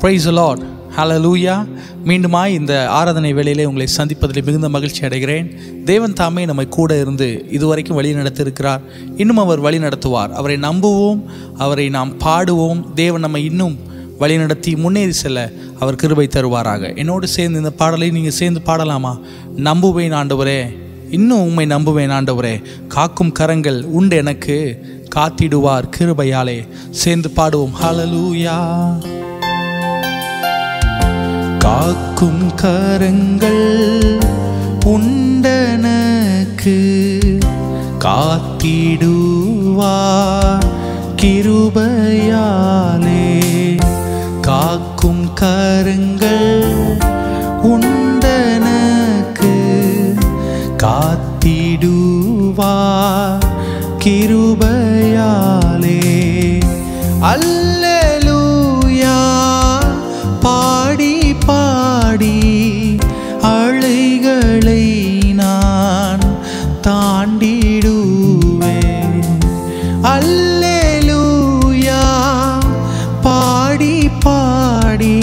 Praise the Lord. Hallelujah. மீண்டுமாய் இந்த ஆராதனை வேளையிலே உங்களை சந்திப்பதில் மிகுந்த மகிழ்ச்சி அடைகிறேன். தேவன் தாமே நம்மை கூட இருந்து இதுவரைக்கும் வழி நடத்தியிருக்கிறார். இன்னும் அவர் வழி நடத்துவார். அவரை நம்புவோம், அவரை நாம் பாடுவோம். தேவன் நம்மை இன்னும் வழி நடத்தி முன்னேறி செல்ல அவர் கிருபை தருவாராக. என்னோடு சேர்ந்து இந்த பாடலை நீங்கள் சேர்ந்து பாடலாமா? நம்புவேன் ஆண்டவரே, இன்னும் உம்மை நம்புவேன் ஆண்டவரே, காக்கும் கரங்கள் உண்டு எனக்கு, காத்திடுவார் கிருபையாலே. சேர்ந்து பாடுவோம். ஹல்லேலூயா. காக்கும் கரங்கள் உண்டனக்கு, காத்திடுவார் கிருபையாலே. காக்கும் கரங்கள் உண்டனக்கு, காத்திடுவார் கிருபையாலே. அல்லேலூயா. பாடி பாடி அலைகளை நான் தாண்டிடுவேன். அல்லேலூயா. பாடி பாடி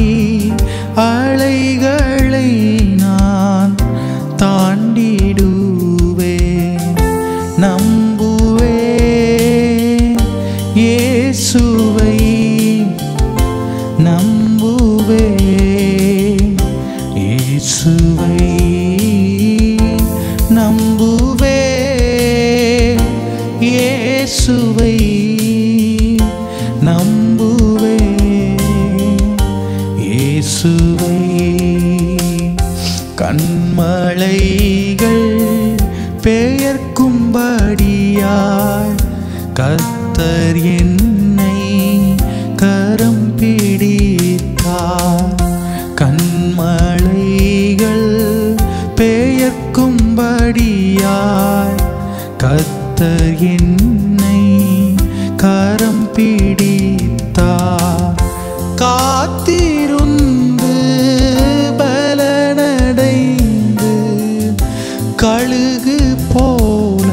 அலைகளை நான் தாண்டிடுவேன். நம்புவேன் இயேசுவை, நம்புவேன் இயேசுவை, நம்புவேன் இயேசுவை, நம்புவேன் இயேசுவை. கண்மலைகள் பெயர்க்கும்படியாய் கர்த்தர் என்னை கரம் பிடித்தார். கண்மலைகள் பெயர்க்கும்படியாய் கர்த்தர் என்னை கரம் பிடித்தார். காத்திருந்து பலனடைந்து கழுகு போல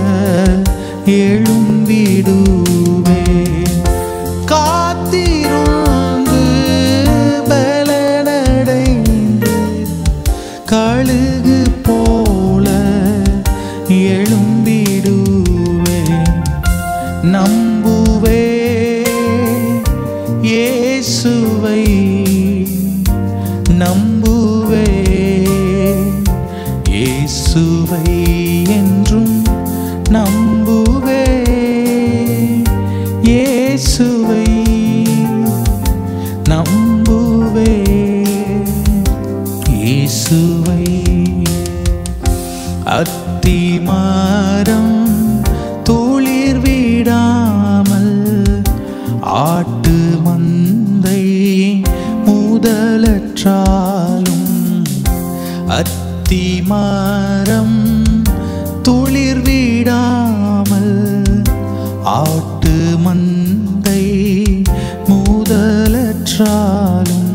எழும்பிடுவேன். காத்திருந்து பலனடைந்து கழுகு போல எழும்பிடுவேன். நம்புவேன் இயேசுவை, நம்புவேன் இயேசுவை, என்றும் நம்புவேன் இயேசுவை, நம்புவேன் இயேசுவை. அத்திமரம் துளிர் விடாமல் ஆட்டு மந்தை முதலற்றாலும், அத்திமரம் துளிர் விடாமல் ஆட்டு மந்தை முதலற்றாலும்,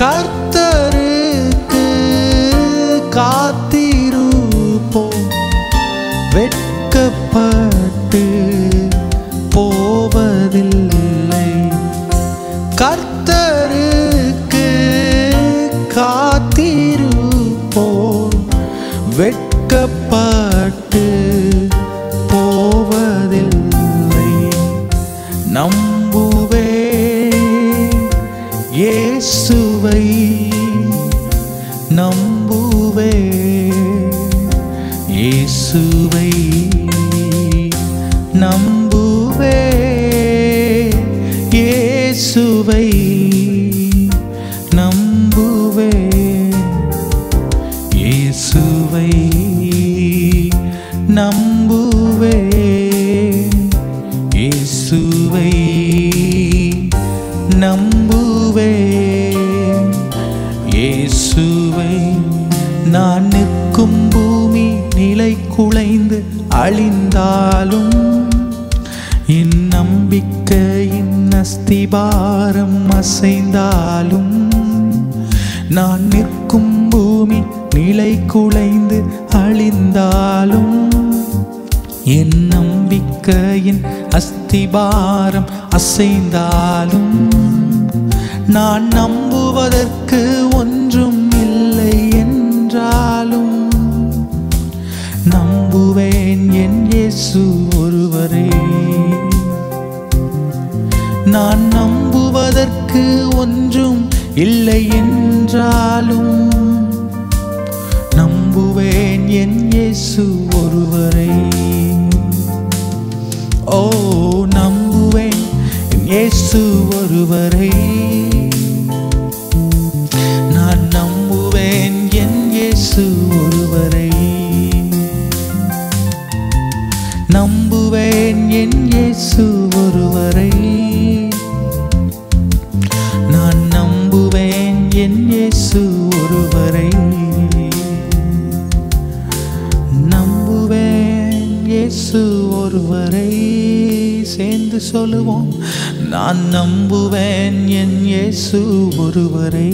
கர்த்தருக்கு காத்திருப்போம், வெட்கப்பட்டு போவதில்லை. கர்த்தருக்கு காத்திருப்போம், வெட்கப்பட்டு போவதில்லை. நம்புவேன் இயேசுவை, நம்புவேன் இயேசுவை, நம்புவேன் இயேசுவை, நம்புவேன் இயேசுவை, நம்புவேன் இயேசுவை, நம்புவேன் இயேசுவை. நான் நிற்கும் பூமி நிலை குலைந்து அழிந்தாலும், என் நம்பிக்கையின் அஸ்திபாரம் அசைந்தாலும், நான் நிற்கும் பூமி நிலை குலைந்து அழிந்தாலும், என் நம்பிக்கையின் அஸ்திபாரம் அசைந்தாலும், நான் நம்புவதற்கு ஒன்றும் இல்லை என்றாலும் நம்புவேன் என் இயேசு ஒருவரே. நான் நம்புவதற்கு ஒன்றும் இல்லை என்றாலும் நம்புவேன் என் இயேசு ஒருவரே. ஓ, நம்புவேன் என் இயேசு ஒருவரே. நான் நம்புவேன் என் இயேசு ஒருவரை. நம்புவேன் என் இயேசு ஒருவரை. நான் நம்புவேன் என் இயேசு ஒருவரை. நம்புவேன் இயேசு ஒருவரை. சேர்ந்து சொல்லுவோம், நான் நம்புவேன் என் இயேசு ஒருவரை.